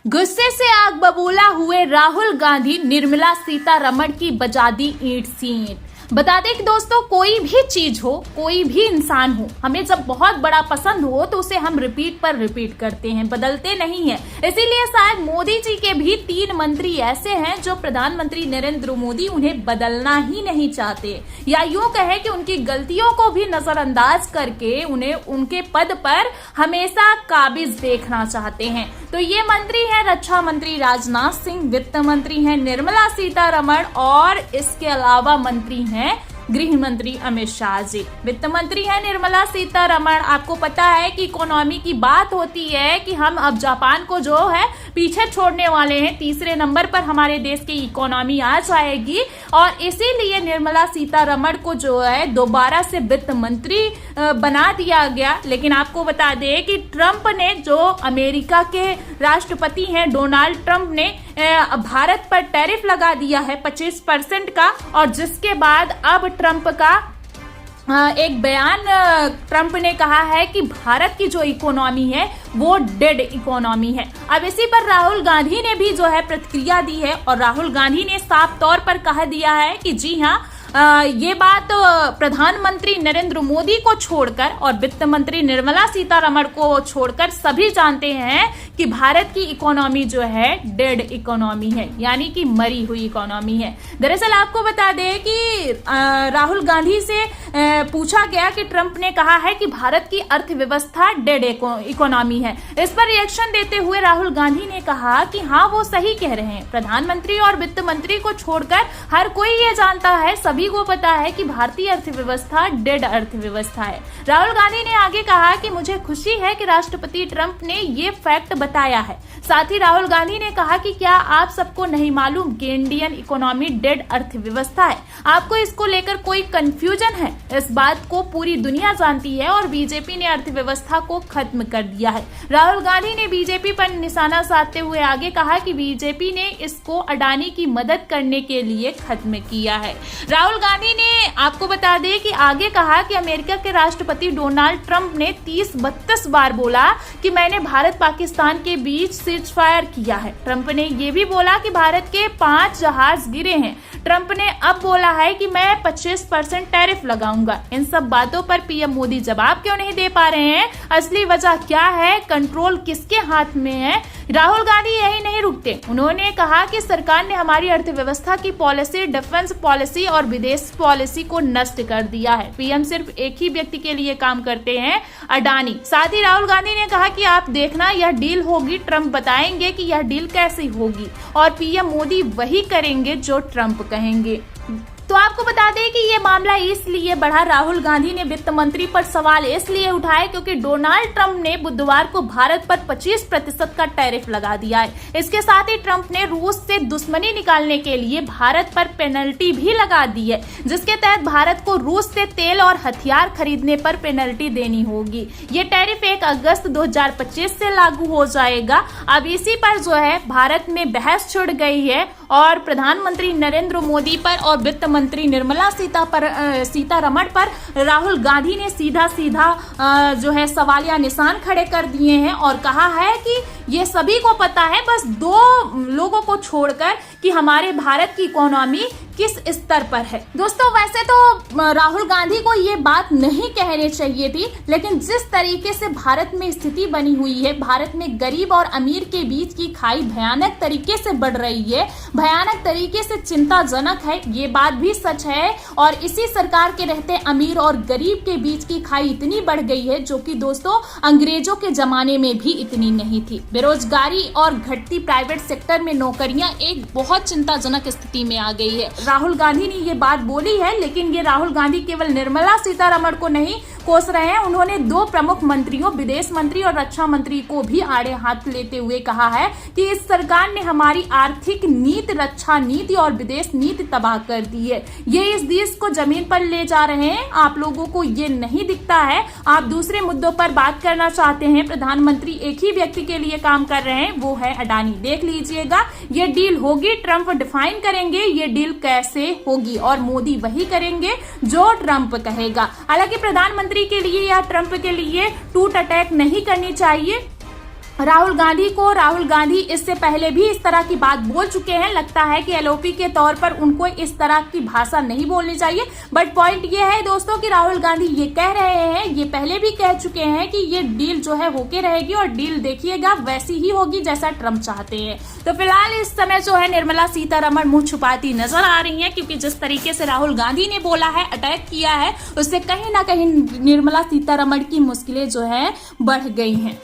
गुस्से से आग बबूला हुए राहुल गांधी निर्मला सीतारमण की बजा दी ईंट सी ईंट। बता दें कि दोस्तों, कोई भी चीज हो, कोई भी इंसान हो, हमें जब बहुत बड़ा पसंद हो तो उसे हम रिपीट पर रिपीट करते हैं, बदलते नहीं है। इसीलिए शायद मोदी जी के भी 3 मंत्री ऐसे हैं जो प्रधानमंत्री नरेंद्र मोदी उन्हें बदलना ही नहीं चाहते, या यूं कहे कि उनकी गलतियों को भी नजरअंदाज करके उन्हें उनके पद पर हमेशा काबिज देखना चाहते हैं। तो ये मंत्री है रक्षा मंत्री राजनाथ सिंह, वित्त मंत्री है निर्मला सीतारमण और इसके अलावा मंत्री हैं गृह मंत्री अमित शाह जी। वित्त मंत्री है निर्मला सीतारमण। आपको पता है कि इकोनॉमी की बात होती है कि हम अब जापान को जो है पीछे छोड़ने वाले हैं, तीसरे नंबर पर हमारे देश की इकोनॉमी आ जाएगी और इसीलिए निर्मला सीतारमण को जो है दोबारा से वित्त मंत्री बना दिया गया। लेकिन आपको बता दें कि ट्रंप ने, जो अमेरिका के राष्ट्रपति हैं डोनाल्ड ट्रंप ने भारत पर टैरिफ लगा दिया है 25% का, और जिसके बाद अब ट्रंप का एक बयान ट्रंप ने कहा है कि भारत की जो इकोनॉमी है वो डेड इकोनॉमी है। अब इसी पर राहुल गांधी ने भी जो है प्रतिक्रिया दी है और राहुल गांधी ने साफ तौर पर कह दिया है कि जी हाँ, ये बात प्रधानमंत्री नरेंद्र मोदी को छोड़कर और वित्त मंत्री निर्मला सीतारमण को छोड़कर सभी जानते हैं कि भारत की इकोनॉमी जो है डेड इकोनॉमी है, यानी कि मरी हुई इकोनॉमी है। दरअसल आपको बता दें कि राहुल गांधी से पूछा गया कि ट्रंप ने कहा है कि भारत की अर्थव्यवस्था डेड इकोनॉमी है। इस पर रिएक्शन देते हुए राहुल गांधी ने कहा कि हाँ, वो सही कह रहे हैं। प्रधानमंत्री और वित्त मंत्री को छोड़कर हर कोई ये जानता है, सभी को पता है कि भारतीय अर्थव्यवस्था डेड अर्थव्यवस्था है। राहुल गांधी ने आगे कहा कि मुझे खुशी है कि राष्ट्रपति ट्रंप ने ये फैक्ट बताया है। साथ ही राहुल गांधी ने कहा कि क्या आप सबको नहीं मालूम कि इंडियन इकोनॉमी डेड अर्थव्यवस्था है? आपको इसको लेकर कोई कंफ्यूजन है? इस बात को पूरी दुनिया जानती है और बीजेपी ने अर्थव्यवस्था को खत्म कर दिया है। राहुल गांधी ने बीजेपी पर निशाना साधते हुए आगे कहा कि बीजेपी ने इसको अडानी की मदद करने के लिए खत्म किया है। राहुल गांधी ने आपको बता दें कि आगे कहा कि अमेरिका के राष्ट्रपति डोनाल्ड ट्रंप ने 30-32 बार बोला कि मैंने भारत पाकिस्तान के बीच सीज फायर किया है। ट्रंप ने यह भी बोला कि भारत के 5 जहाज गिरे हैं। ट्रंप ने अब बोला है कि मैं 25% टैरिफ लगाऊंगा। इन सब बातों पर पीएम मोदी जवाब क्यों नहीं दे पा रहे हैं? असली वजह क्या है? कंट्रोल किसके हाथ में है? राहुल गांधी यही नहीं रुकते। उन्होंने कहा कि सरकार ने हमारी अर्थव्यवस्था की पॉलिसी, डिफेंस पॉलिसी और विदेश पॉलिसी को नष्ट कर दिया है। पीएम सिर्फ एक ही व्यक्ति के लिए काम करते हैं, अडानी। साथ ही राहुल गांधी ने कहा कि आप देखना, यह डील होगी, ट्रंप बताएंगे कि यह डील कैसी होगी और पीएम मोदी वही करेंगे जो ट्रंप कहेंगे। तो आपको बता दें कि ये मामला इसलिए बढ़ा, राहुल गांधी ने वित्त मंत्री पर सवाल इसलिए उठाए क्योंकि डोनाल्ड ट्रंप ने बुधवार को भारत पर 25% का टैरिफ लगा दिया है। इसके साथ ही ट्रंप ने रूस से दुश्मनी निकालने के लिए भारत पर पेनल्टी भी लगा दी है, जिसके तहत भारत को रूस से तेल और हथियार खरीदने पर पेनल्टी देनी होगी। ये टैरिफ 1 अगस्त 2025 से लागू हो जाएगा। अब इसी पर जो है भारत में बहस छिड़ गई है और प्रधानमंत्री नरेंद्र मोदी पर और वित्त मंत्री निर्मला सीतारमण पर राहुल गांधी ने सीधा जो है सवालिया निशान खड़े कर दिए हैं और कहा है कि ये सभी को पता है, बस 2 लोगों को छोड़कर, कि हमारे भारत की इकोनॉमी किस स्तर पर है। दोस्तों, वैसे तो राहुल गांधी को ये बात नहीं कहनी चाहिए थी, लेकिन जिस तरीके से भारत में स्थिति बनी हुई है, भारत में गरीब और अमीर के बीच की खाई भयानक तरीके से बढ़ रही है, भयानक तरीके से चिंताजनक है, ये बात भी सच है। और इसी सरकार के रहते अमीर और गरीब के बीच की खाई इतनी बढ़ गई है जो कि दोस्तों अंग्रेजों के जमाने में भी इतनी नहीं थी। बेरोजगारी और घटती प्राइवेट सेक्टर में नौकरियां एक बहुत चिंताजनक स्थिति में आ गई है। राहुल गांधी ने ये बात बोली है, लेकिन ये राहुल गांधी केवल निर्मला सीतारमण को नहीं कोस रहे हैं। उन्होंने 2 प्रमुख मंत्रियों, विदेश मंत्री और रक्षा मंत्री को भी आड़े हाथ लेते हुए कहा है कि इस सरकार ने हमारी आर्थिक नीति, रक्षा नीति और विदेश नीति तबाह कर दी है। ये इस देश को जमीन पर ले जा रहे हैं। आप लोगों को ये नहीं दिखता है। आप दूसरे मुद्दों पर बात करना चाहते हैं। प्रधानमंत्री एक ही व्यक्ति के लिए काम कर रहे हैं, वो है अडानी। देख लीजिएगा, ये डील होगी, ट्रंप डिफाइन करेंगे ये डील कैसे होगी और मोदी वही करेंगे जो ट्रंप कहेगा। हालांकि प्रधानमंत्री के लिए या ट्रंप के लिए टूट अटैक नहीं करनी चाहिए। राहुल गांधी इससे पहले भी इस तरह की बात बोल चुके हैं। लगता है कि एलओपी के तौर पर उनको इस तरह की भाषा नहीं बोलनी चाहिए। बट पॉइंट ये है दोस्तों कि राहुल गांधी ये कह रहे हैं, ये पहले भी कह चुके हैं कि ये डील जो है होके रहेगी और डील देखिएगा वैसी ही होगी जैसा ट्रम्प चाहते हैं। तो फिलहाल इस समय जो है निर्मला सीतारमण मुंह छुपाती नजर आ रही है, क्योंकि जिस तरीके से राहुल गांधी ने बोला है, अटैक किया है, उससे कहीं ना कहीं निर्मला सीतारमण की मुश्किलें जो है बढ़ गई हैं।